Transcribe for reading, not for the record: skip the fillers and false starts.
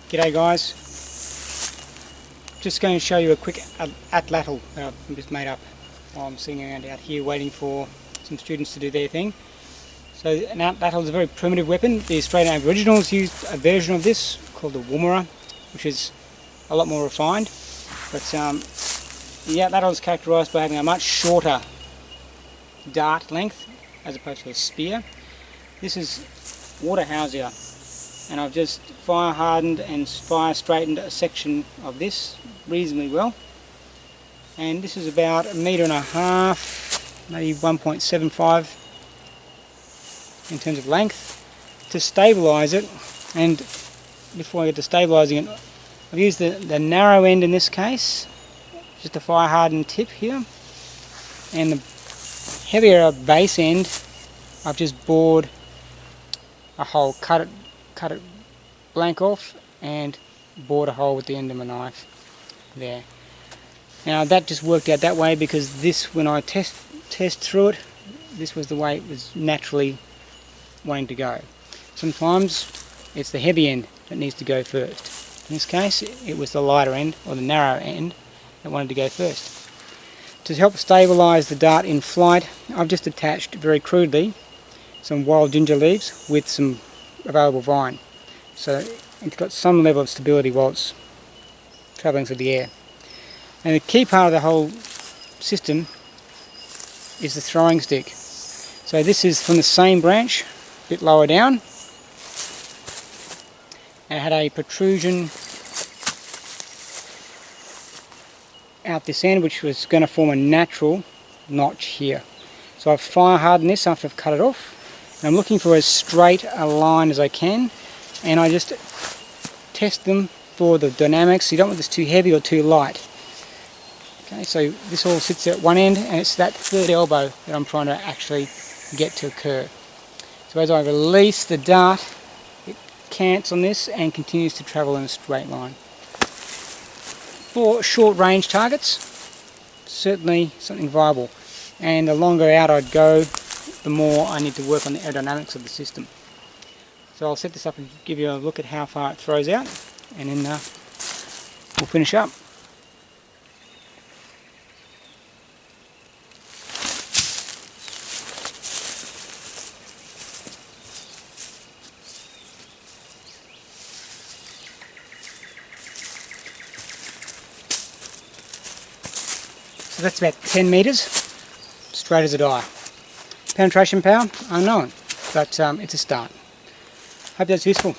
G'day guys, just going to show you a quick atlatal that I've just made up while I'm sitting around out here waiting for some students to do their thing. So an atlatal is a very primitive weapon. The Australian Aboriginals used a version of this called the woomera, which is a lot more refined. But the atlatal is characterised by having a much shorter dart length as opposed to a spear. This is water housier, and I've just fire hardened and fire straightened a section of this reasonably well. And this is about 1.5 meters, maybe 1.75 in terms of length. To stabilise it, and before I get to stabilising it, I've used the narrow end in this case, just a fire hardened tip here, and the heavier base end I've just bored a hole, cut it blank off and bored a hole with the end of my knife there. Now that just worked out that way because this, when I test through it, this was the way it was naturally wanting to go. Sometimes it's the heavy end that needs to go first. In this case it was the lighter end, or the narrow end, that wanted to go first. To help stabilise the dart in flight, I've just attached very crudely some wild ginger leaves with some available vine, so it's got some level of stability while it's travelling through the air. And the key part of the whole system is the throwing stick. So this is from the same branch, a bit lower down, and it had a protrusion out this end which was going to form a natural notch here. So I've fire hardened this after I've cut it off. I'm looking for as straight a line as I can, and I just test them for the dynamics. You don't want this too heavy or too light. Okay, so this all sits at one end, and it's that third elbow that I'm trying to actually get to occur. So as I release the dart, it cants on this and continues to travel in a straight line. For short range targets, certainly something viable, and the longer out I'd go, the more I need to work on the aerodynamics of the system. So I'll set this up and give you a look at how far it throws out, and then we'll finish up. So that's about 10 meters, straight as a die. Penetration power, unknown, but it's a start. Hope that's useful.